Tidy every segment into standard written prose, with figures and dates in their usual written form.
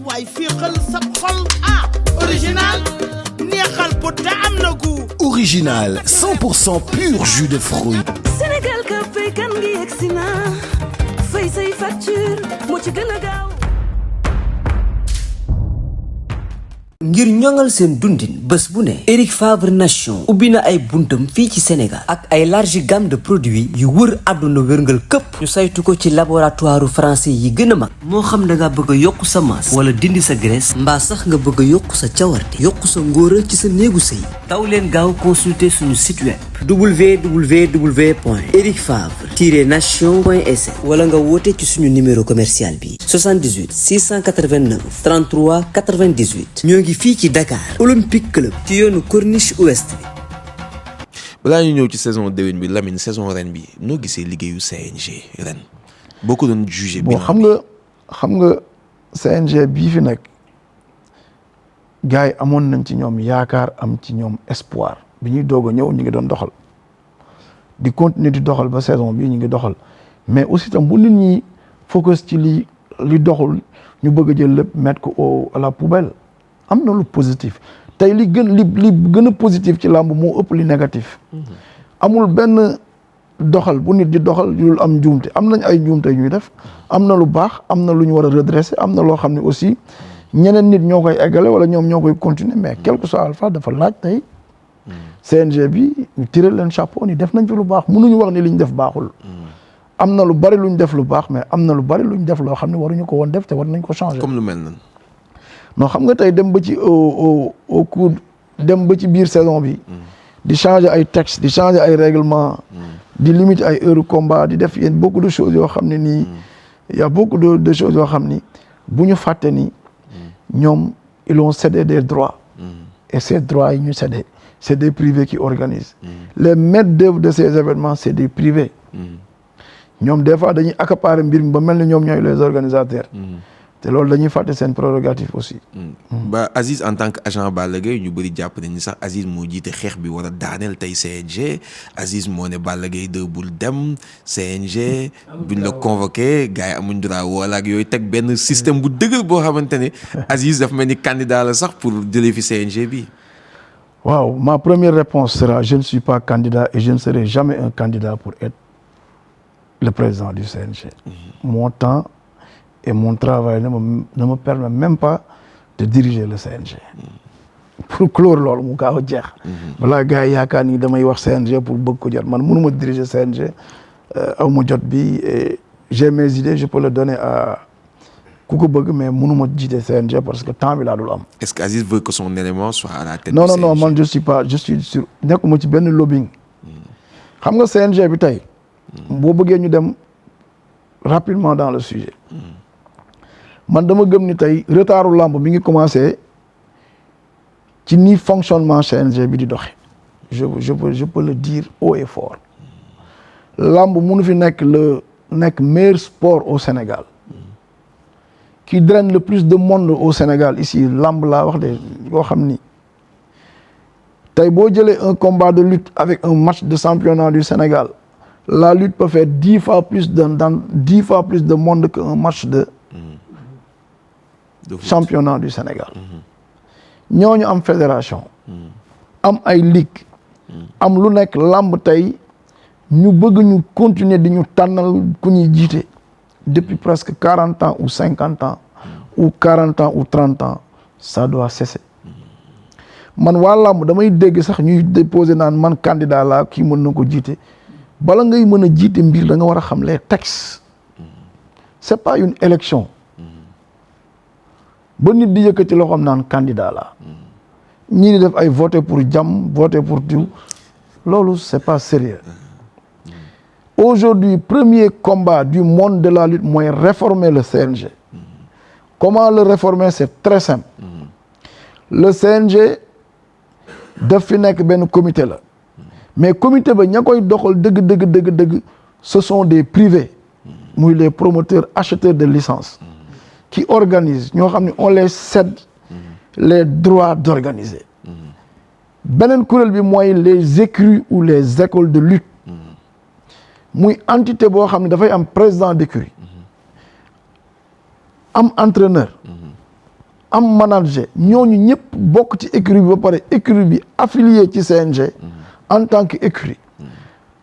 waay féexal sab xol ah original neexal bu te am na gu original 100% pur jus de fruits. Sénégal ka fay kan ngi yegsi na fay say facture moo ci gën a gaaw. ngir ñoŋal seen dundin bés bu ne Eric Favre Nation ubbi na ay buntam fii ci Sénégal ak ay large gamme de produits yu wër àdduna wërngal këpp ñu saytu ko ci laboratoire français yi gën a mag moo xam da nga bëgg a yokk sa masse wala dindi sa graisse mbaa sax nga bëgg a yokk sa cawarte yokk sa ngóora ci sa néegu sëy daw leen gaaw consulter suñu site web www.ericfavre-nation.sn wala nga woote ci suñu numéro commercial bi 78 689 33 98 ñoo ngi fii ci Dakar Olympique Club ci yoonu Corniche Ouest bi. balaa ñu ñëw ci saison déwén bi Lamine saison ren bi noo gisee liggéeyu CNG ren boo ko doon jugé. bon xam nga CNG bii fi nekk gars yi amoon nañ ci ñoom yaakaar am ci ñoom espoir bi ñuy doog a ñëw ñu ngi doon doxal di continuer di doxal ba saison bii ñu ngi doxal mais aussi tam bu nit ñi focus ci li doxul ñu bëgg a jël lépp mettre ko à la poubelle. am na lu positif tey li gën a positif ci làmb moo ëpp li négatif amul benn doxal bu nit di doxal yu am njuumte am nañ ay njuumte ñuy def am na lu baax am na lu ñu war a redresser am na loo xam ne aussi ñeneen nit ñoo koy eggale wala ñoom ñoo koy continuer mais quel que soit alpha dafa laaj tey CNG bi ñu tiré leen chapeau ni def nañ fi lu baax mënuñu wax ni li ñu def baaxul am na lu bari lu ñu def lu baax mais am na lu bari lu ñu def loo xam ne waruñu ko woon def te war nañ ko changer. comme lu mel nan non xam nga tey dem ba ci au cours dem ba ci biir saison bi di changer ay textes di changer ay règlements di limiter ay heures combat di def yéen beaucoup de choses yoo xam ne nii y a beaucoup de choses yoo xam ni bu ñu fàtte ni ñoom ils ont cédé des droits et ces droits yi ñu cédé c'est des privés qui organisent les maîtres d'œuvre de ces événements c'est des privés ñoom des fois dañuy accaparer mbir mi ba mel ni ñoom ñooy les organisateurs te loolu dañuy fàtte seen prérogative aussi. ba Aziz en tant que agent Balla Gaye ñu bëri jàpp nañ ni sax Aziz moo jiite xeex bi war a daaneel tey CNG Aziz moo ne Balla Gaye 2 bul dem CNG buñ la convoqué gars yi amuñ droit wala ak yooyu teg benn système bu dëgër boo xamante ne Aziz dafa mel ni candidat la sax pour jëlee fi CNG bi. waaw ma première réponse sera je ne suis pas candidat et je ne serai jamais un candidat pour être le président du CNG. Mon temps et mon travail ne me permet même pas de diriger le CNG. pour clore loolu mu gaaw a jeex. balaa gars yi yaakaar ni damay wax CNG pour bëgg ko jot man mënuma diriger CNG aw ma jot bi et j'ai mes idées je peux le donner à ku ko bëgg mais mënuma jiite CNG parce que temps bi laa dul am. est-ce que Aziz veut que son élément soit à la tête non du CNG? non man je suis sur nekkuma ci benn lobbying. xam nga CNG bi tey. boo bëggee ñu dem rapidement dans le sujet. man dama gëm ni tey retardu lamb mi ngi commencé ci ni fonctionnement CNG bi di doxe je peux le dire haut et fort lamb mënu fi nekk meilleur sport au Sénégal qui draine le plus de monde au Sénégal ici lamb laa wax de yoo xam ni tey boo jëlee un combat de lutte avec un match de championnat du Sénégal la lutte peut faire 10 fois plus de monde qu'un match de championnat du Sénégal ñooñu am fédération am ay ligue am lu nekk lamb tey ñu bëgg ñu continuer di ñu tànnal ku ñuy jiite depuis presque 40 ans ou 50 ans ou 40 ans ou 30 ans ça doit cesser man waa lamb damay dégg sax ñuy déposer naan man candidat laa kii mën na ko jiite bala ngay mën a jiite mbir da nga war a xam les textes c'est pas une élection ba nit di yëkkati loxoom naan candidat la ñii di def ay voter pour jàmm voter pour tout loolu c'est pas sérieux aujourd'hui premier combat du monde de la lutte mooy réformer le CNG comment le réformer c'est très simple le CNG daf fi nekk benn comité la mais comité ba ña koy doxal dëgg ce sont des privés muy les promoteurs acheteurs de licence qui organisent ñoo xam ne on les cède les droits d'organiser beneen kuréel bi mooy les écuries ou les écoles de lutte muy entité boo xam ne dafay am président d'écurie am entraîneur am manager ñooñu ñëpp bokk ci écurie bi ba pare écurie bi affilié ci CNG en tant que écurie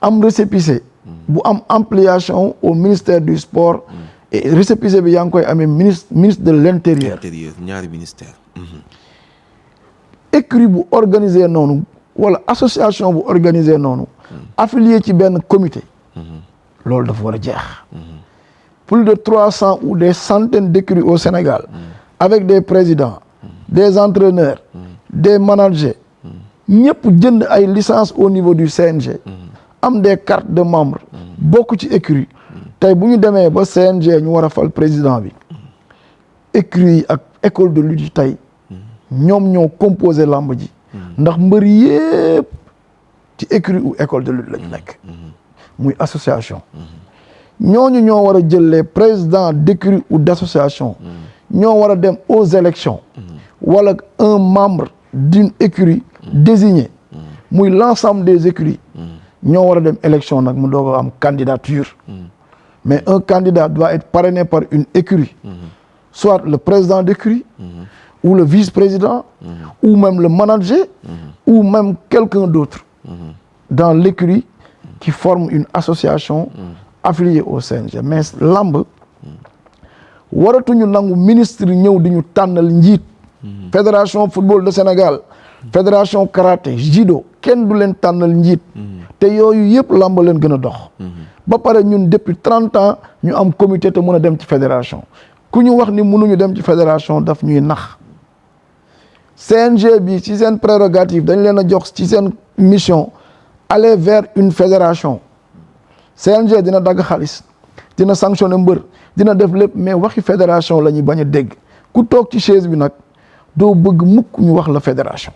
am récépissé bu am ampliation au ministère du sport et récépissé bi yaa ngi koy amee ministre de l'intérieur ñaari ministère. écurie bu organisé noonu wala association bu organisé noonu affilié ci benn comité loolu dafa war a jeex plus de 300 ou des centaines d'écuries au Sénégal avec des présidents des entraîneurs des managers ñëpp jënd ay licences au niveau du CNG am des cartes de membres bokk ci écurie tey bu ñu demee ba CNG ñu war a fal président bi écurie yi ak école de lutte tey ñoom ñoo composé lamb ji ndax mbër yëpp ci écurie ou école de lutte la ñu nekk muy association ñooñu ñoo war a jël les présidents d'écurie ou d'association ñoo war a dem aux élections wala un membre d'une écurie désigné muy l'ensemble des écuries ñoo war a dem élection nag mu doog a am candidature mais un candidat doit être parrainé par une écurie soit le président d'écurie ou le vice-président ou même le manager ou même quelqu'un d'autre dans l'écurie qui forme une association affiliée au CNG mais lamb waratuñu nangu ministre ñëw di ñu tànnal njiit fédération football de Sénégal fédération karaté judo kenn du leen tànnal njiit te yooyu yëpp lamb leen gën a dox ba pare ñun depuis 30 ans ñu am comité te mën a dem ci fédération ku ñu wax ni mënuñu dem ci fédération daf ñuy nax CNG bi ci seen prérogative dañ leen a jox ci seen mission aller vers une fédération CNG dina dagg xaalis dina sanctionner mbër dina def lépp mais waxi fédération la ñuy bañ a dégg ku toog ci chaise bi nag doo bëgg mukk ñu wax la fédération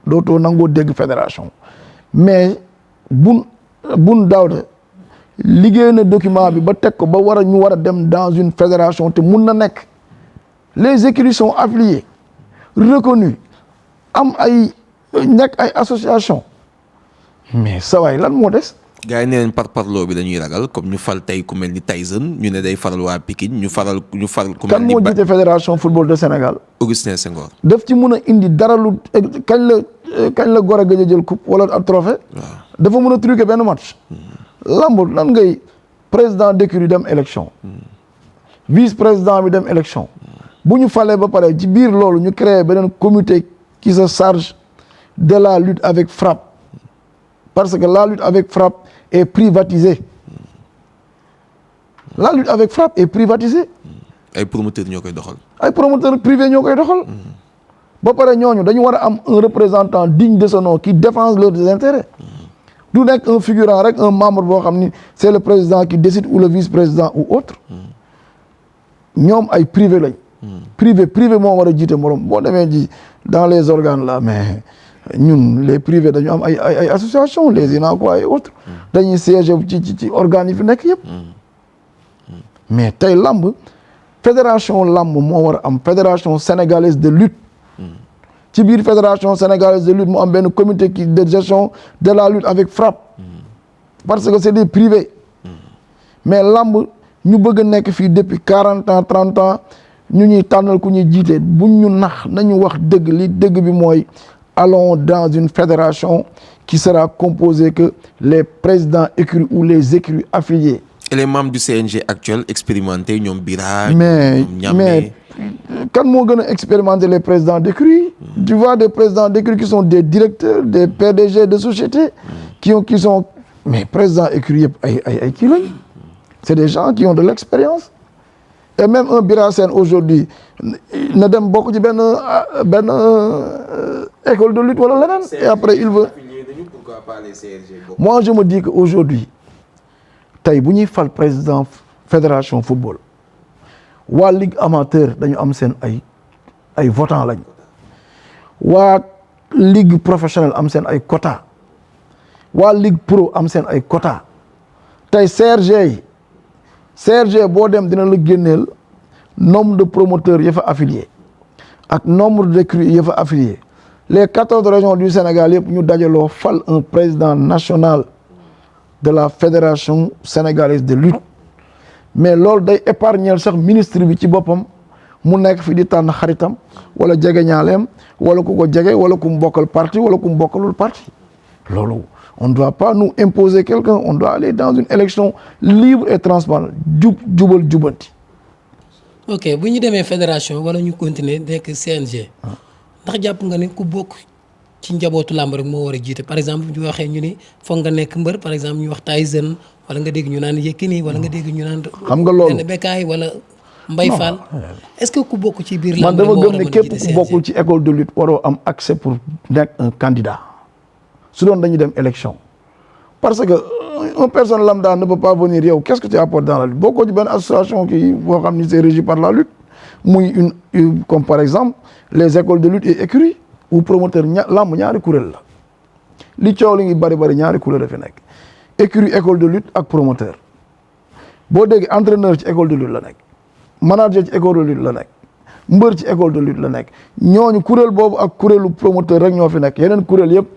dootoo nangoo dégg fédération mais bun Daouda liggéey na document bi ba teg ko ba ñu war a dem dans une fédération te mun na nekk les écuries sont affiliées reconnues am ay nekk ay association mais sa waay lan moo des. gars yi nee nañ parparloo bi dañuy ragal comme ñu fal tey ku mel ni Tyson ñu ne day faral waa Pikine ñu faral ku mel ni. kan moo jiite fédération football de Sénégal. Augustin Senghor. daf ci mun a indi dara lu kañ la Gorée gëj a jël coupe wala ab trophée. waaw dafa mun a truquer benn match. lamb nan ngay président d'écurie dem élection. vice président bi dem élection. bu ñu falee ba pare ci biir loolu ñu créé beneen comité qui se charge de la lutte avec frappe parce que la lutte avec frappe est privatisée. La lutte avec frappe est privatisée. ay promoteurs ñoo koy doxal. ay promoteurs privés ñoo koy doxal. ba pare ñooñu dañu war a am un représentant digne de ce nom qui défend leurs intérêts. du nekk un figurant rek un membre boo xam ni c'est le président qui décide ou le vice-président ou autre. ñoom ay privé lañ. privé moo war a jiite morom boo demee ji dans les organes là mais ñun les privés dañu am ay association les UNACOIS et autres. dañuy siéger ci organes yi fi nekk yëpp. mais tey lamb fédération lamb moo war a am fédération sénégalaise de lutte. ci biir fédération sénégalaise de lutte mu am benn comité de gestion de la lutte avec frappe. parce que c'est des privés. mais lamb ñu bëgg a nekk fii depuis 40 ans 30 ans ñu ñuy tànnal ku ñuy jiite buñ ñu nax nañu wax dëgg li dëgg bi mooy allons dans une fédération qui sera composée que les présidents écuries ou les écuries affiliées. et les membres du CNG actuel expérimentés ñoom Bira. mais kan moo gën a expérimenter les présidents d'écuries. tu vois des présidents d'écuries qui sont des directeurs des PDG de sociétés. qui sont mais présidents écuries yëpp ay kii lañ. c'est des gens qui ont de l'expérience. et même un Bira Sène aujourd'hui na dem bokk ci benn école de lutte wala leneen. et après il veut. moi je me dis que aujourd'hui tey bu ñuy fal président fédération football waa ligue amateur dañu am seen ay votants lañ waa ligue professionnelle am seen ay quota waa ligue pro am seen ay quota tey CRG boo dem dina la génneel nombre de promoteurs ya fa affiliés ak nombre d'écuries ya fa affiliés les 14 régions du Sénégal yëpp ñu dajaloo fal un président national de la fédération sénégalaise de lutte mais loolu day épargner sax ministre bi ci boppam mu nekk fi di tànn xaritam wala jegeñaaleem wala ku ko jege wala ku mu bokkal parti wala ku mu bokkalul parti loolu on ne doit pas nous imposer quelqu'un on doit aller dans une élection libre et transparente jubal jubanti. ok bu ñu demee fédération wala ñu continuer nekk CNG. ndax jàpp nga ne ku bokk ci njabootu làmb rek moo war a jiite par exemple ñu waxee ñu ni foog nga nekk mbër par exemple ñu wax Tyson wala nga dégg ñu naan Yékini wala nga dégg ñu naan. xam nga loolu Bécaye wala Mbaye Fall. est-ce que ku bokk ci biir man làmb dama moo war gëm a ne mën a képp jiite ku bokkul ci école de lutte waroo am accès pour nekk un candidat su doon dañuy dem élection parce que une personne lambda ne peut pas venir yow qu'est-ce que tu apportes dans la lutte bokkoo ci benn association kii boo xam ni c'est régi par la lutte muy une comme par exemple les écoles de lutte et écuries ou promoteur lamb ñaari kuréel la li coow li ngi bari ñaari kuréel la fi nekk écurie école de lutte ak promoteur boo dégg entraîneur ci école de lutte la nekk manager ci école de lutte la nekk mbër ci école de lutte la nekk ñooñu kuréel boobu ak kuréelu promoteur rek ñoo fi nekk yeneen kuréel yëpp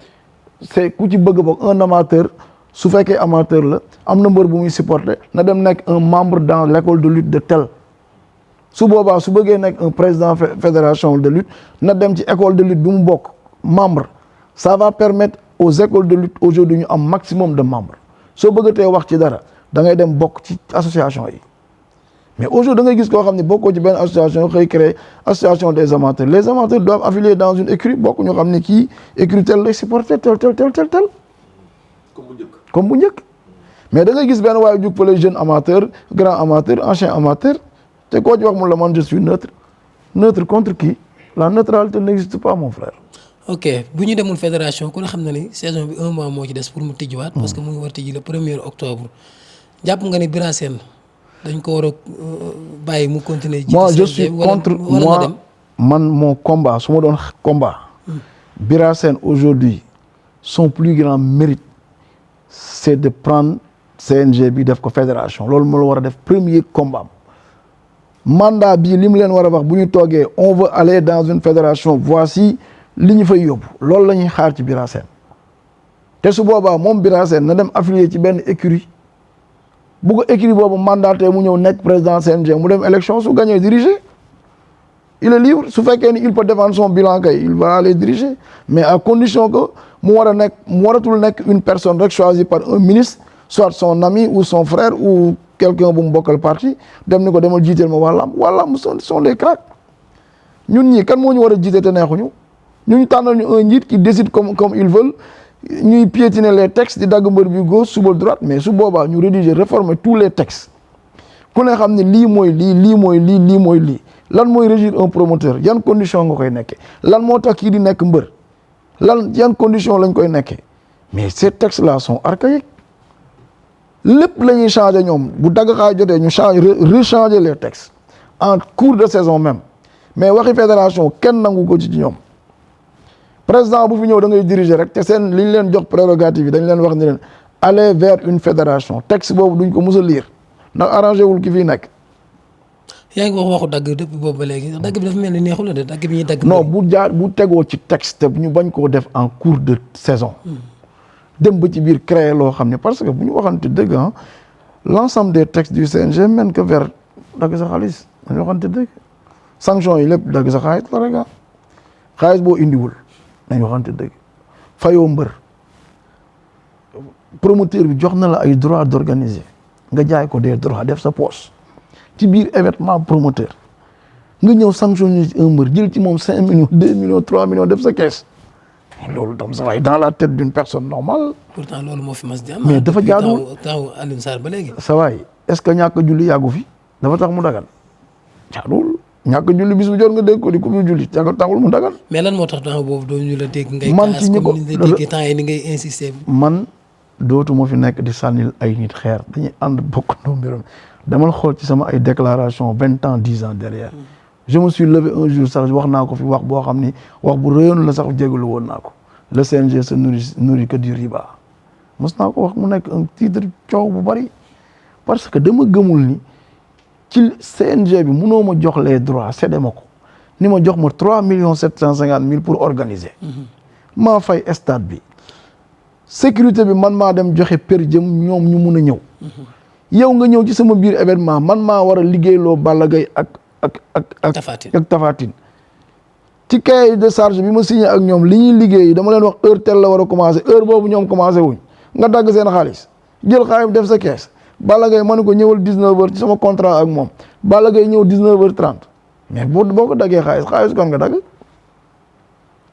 c'est ku ci bëgg bokk un amateur su fekkee amateur la am na mbër bu muy supporter na dem nekk un membre dans l'école de lutte de tel su boobaa su bëggee nekk un président fédération de lutte na dem ci école de lutte bi mu bokk membre ça va permettre aux écoles de lutte aujourd'hui ñu am maximum de membres soo bëggatee wax ci dara da ngay dem bokk ci association yi mais aujourd'hui da ngay gis koo xam ne bokkoo ci benn association xëy créer association des amateurs les amateurs doivent affilier dans une écurie bokk ñu xam ne kii écurie tel lay supporter tel comme bu njëkk mais da ngay gis benn waaye jug fële jeune amateur grand amateur ancien amateur te koo ci wax mun la man je suis neutre contre qui la neutralité n'existe pas mon frère. ok bu ñu demul fédération ku ne xam na ni saison bi 1 mois moo ci des pour mu tijjiwaat. parce que mu ngi war a tijji le 1er octobre. jàpp nga ni Bira Sène dañ ko war a bàyyi mu continuer. moi je suis contre moi man mon combat su ma doon combat. Bira Sène aujourd'hui son plus grand mérite c'est de prendre CNG bi def ko fédération loolu moo la war a def premier combat mandat bii li mu leen war a wax bu ñu toogee on veut aller dans une fédération voici li ñu fay yóbbu loolu la ñuy xaar ci Bira Sène te su boobaa moom Bira Sène na dem affilié ci benn écurie bu ko écurie boobu mandaté mu ñëw nekk président CNG mu dem élection su gagné diriger il est libre su fekkee ni il peut défendre son bilan kay il va aller diriger mais à condition que mu war a nekk mu waratul nekk une personne rek choisie par un ministre soit son ami ou son frère ou quelqu'un bu mu bokkal parti dem ni ko demal jiiteel ma wàllam sont les cracks ñun ñii kan moo ñu war a jiite te neexuñu ñu tànnal ñu un njiit qui décide comme ils veulent ñuy piétiner les textes di dagg mbër bi gauche suba droite mais su boobaa ñu rédiger réformer tous les textes ku ne xam ne lii mooy lii lan mooy régir un promoteur yan condition nga koy nekkee lan moo tax kii di nekk mbër yan condition lañ koy nekkee mais ces textes là sont archaïques lépp la ñuy changer ñoom bu dagg xaay jotee ñu rechanger les textes en cours de saison même mais waxi fédération kenn nangu ko ci ñoom président bu fi ñëw da ngay diriger rek te seen li ñu leen jox prérogative yi dañ leen wax ni leen aller vers une fédération texte boobu duñ ko mës a lire ndax arrangé wul ki fii nekk. yaa ngi wax waxu dagg depuis boobu ba léegi dagg bi dafa mel ni neexul la de dagg bi ñuy dagg. non bu tegoo ci texte ñu bañ koo def en cours de saison. dem ba ci biir créer loo xam ne parce que bu ñu waxante dëgg ah l'ensemble des textes du CNG mène que vers dagg sa xaalis dañu waxante dëgg sanction yi lépp dagg sa xaalis la rek xaalis boo indiwul dañu waxante dëgg fayoo mbër promoteur bi jox na la ay droits d'organiser nga jaay ko des droits def sa poche ci biir événement promoteur nga ñëw sanctionné ci un mbër jël ci moom 5 millions 2 millions 3 millions def sa caisse loolu tam sa waay dans la tête d'une personne normale. pourtant loolu moo fi mas di am. mais dafa jaaduwul taw Alioune Sarr ba léegi. sa waay est-ce que ñàkk a julli yàggu fi dafa tax mu dagan jaaduwul ñàkk a julli bis bu jot nga dégg ko di ko mu julli taxul mu dagan. mais lan moo tax temps boobu doo ñu la dégg. ngay man ci ñi ko dégg temps yi ni ngay insister. man dootuma fi nekk di sànnil ay nit xeer dañuy ànd bokk ndoo mbiram damal xool ci sama ay déclaration 20 ans 10 ans derrière. je me suis levé un jour sax wax naa ko fi wax boo xam ni wax bu rëyoon la sax jégalu woon naa ko le CNG se nourrit que du riba mos naa ko wax mu nekk un titre coow bu bari parce que dama gëmul ni ci CNG bi mënoo ma jox les droits cédé ma ko ni ma jox ma 3 750 000 pour organiser. maa fay stade bi sécurité bi man maa dem joxe per diem ñoom ñu mun a ñëw. yow nga ñëw ci sama biir événement man maa war a liggéeyloo Balla Gaye ak ak Tafatine. ak Tafatine ci cahier de charge bi ma signé ak ñoom li ñuy liggéey dama leen wax heure tel la war a commencé heure boobu ñoom commencé wuñ nga dagg seen xaalis jël xaalis def sa kees Balla Gaye ma ne ko ñëwal 19h ci sama contrat ak moom Balla Gaye ñëw 19h30 mais boo ko daggee xaalis kon nga dagg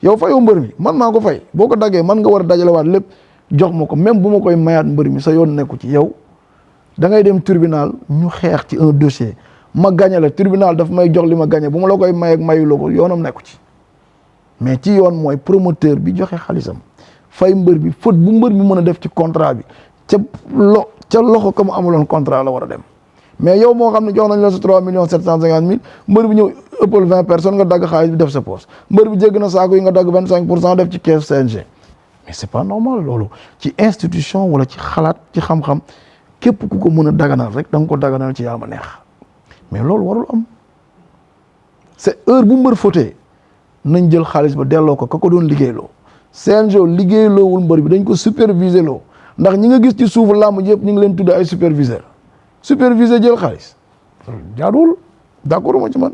yow fayoo mbër mi man maa ko fay boo ko daggee man nga war a dajalewaat lépp jox ma ko même bu ma koy mayaat mbër mi sa yoon nekku ci yow da ngay dem tribunal ñu xeex ci un dossier ma gagné la tribunal daf may jox li ma gagné bu ma la koy may ak mayu la ko yoonam nekku ci mais ci yoon mooy promoteur bi joxe xaalisam fay mbër bi faute bu mbër bi mën a def ci contrat bi ca loxo ka mu amuloon contrat la war a dem mais yow moo xam ne jox nañ la sa 3 750 000 mbër bi ñëw ëppal 20 personnes nga dagg xaalis bi def sa poche mbër bi jégg na saako yi nga dagg 25% def ci caisse CNG mais c'est pas normal loolu ci institution wala ci xalaat ci xam-xam képp ku ko mën a daganal rek da nga ko daganal ci yaama neex mais loolu warul am c'est heure bu mbër fautee nañ jël xaalis ba delloo ko ka ko doon liggéeyloo CNG liggéeyloowul mbër bi dañ ko superviser loo ndax ñi nga gis ci suufu làmb yëpp ñu ngi leen tudd ay superviseur jël xaalis jaaduwul d'accord ma ci man.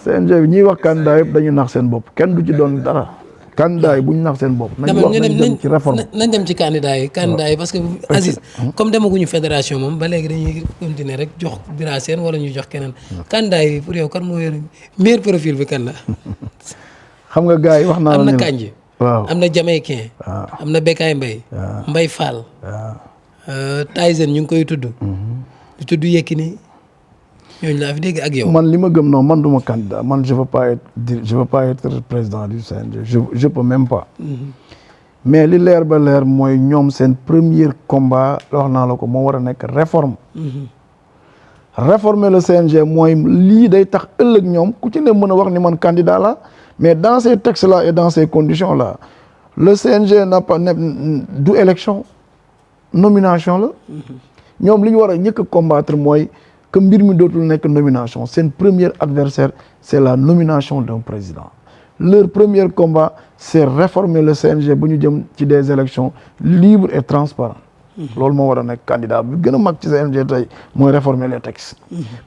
CNG bi ñuy wax candidat yëpp dañu nax seen bopp kenn du ci doon dara candidat yi bu ñu nax seen bopp. nañ wax nañ dem ci réforme nañ dem ci candidat yi parce que Aziz comme demaguñu fédération moom ba léegi dañuy continuer rek jox Bira Sène wala ñu jox keneen candidat yi pour yow kan moo yor meilleur profil bi kan la. xam nga gars yi wax naa la am na Kandji. waaw am na Jamaïcain. am na Bekay Mbaye. Mbaye Fall. Tyson ñu ngi koy tudd. di tudd Yékini ñooñu laa fi dégg ak yow. man li ma gëm non man du ma candidat man je veux pas être président du CNG je peux même pas. mais li leer ba leer mooy ñoom seen premier combat wax naa la ko moo war a nekk réforme. réformer le CNG mooy lii day tax ëllëg ñoom ku ci ne mën a wax ni man candidat la mais dans ces textes là et dans ces conditions là le CNG n'a pas du élection nomination la. ñoom li ñu war a ñëkk a combattre mooy que mbir mi dootul nekk nomination seen premier adversaire c'est la nomination d'un président leur premier combat c'est réformer le CNG bu ñu jëm ci des élections libres et transparentes. loolu moo war a nekk candidat bi gën a mag ci CNG tey mooy réformer les textes.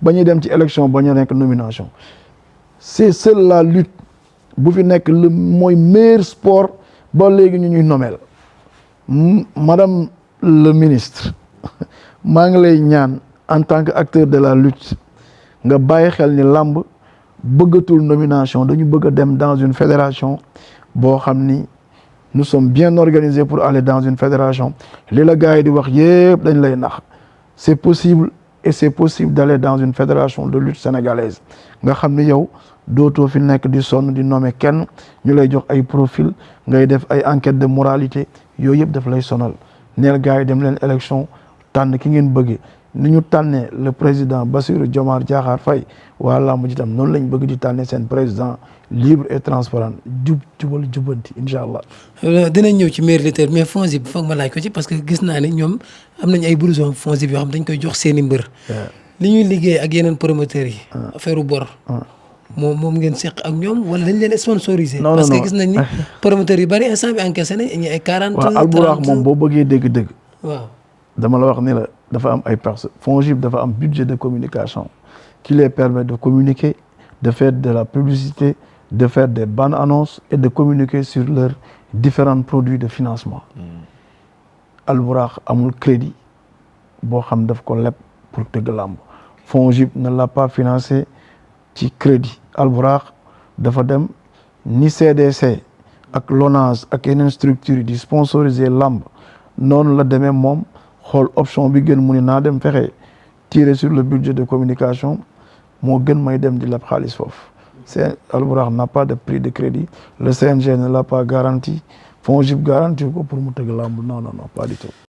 ba ñuy dem ci élection ba ñu nekk nomination. c'est seule la lutte bu fi nekk le mooy meilleur sport ba léegi ñu ñuy nommer madame le ministre. maa ngi lay ñaan en tant que acteur de la lutte nga bàyyi xel ni làmb bëggatul nomination dañu bëgg a dem dans une fédération boo xam ni nous sommes bien organisés pour aller dans une fédération li la gars yi di wax yëpp dañ lay nax c'est possible et c'est possible d'aller dans une fédération de lutte sénégalaise nga xam ni yow dootoo fi nekk di sonn di nommer kenn ñu lay jox ay profil ngay def ay enquête de moralité yooyu yëpp daf lay sonal neel gars yi dem leen élection tànn ki ngeen bëggee ni ñu tànnee le président Bassirou Diomaye Diakhar Faye waa làmb ji tam noonu lañ bëgg di tànnee seen président libre et transparent jubal jubanti incha allah. dinañ ñëw ci meilleur lutteur mais FONGIP foog ma laaj ko ci parce que gis naa ne ñoom am nañ ay blouson FONGIP yoo xam dañ koy jox seen i mbër. li ñuy liggéey ak yeneen promoteurs yi. affaire bor. moom ngeen seq ak ñoom wala dañ leen sponsorisé. non parce que gis nañ ni promoteurs yu bari instant bi encaissé nañ ay 40. waaw Albourakh moom boo bëggee dégg-dégg. waaw. dama la wax ni la dafa am ay personnes FONGIP dafa am budget de communication qui les permet de communiquer de faire de la publicité de faire des bandes annonces et de communiquer sur leurs différents produits de financement. Albourakh amul crédit boo xam daf ko leb pour tëgg làmb FONGIP ne l'a pas financé ci crédit Albourakh dafa dem ni CDC ak LONASE ak yeneen structures yi di sponsoriser làmb noonu la demee moom xool option bi gën mu ni naa dem fexe tirer sur le budget de communication moo gën may dem di leb xaalis foofu c'est Albourakh n'a pas de prix de crédit le CNG ne l'a pas garanti FONGIP garanti ko pour mu tëgg làmb non pas du tout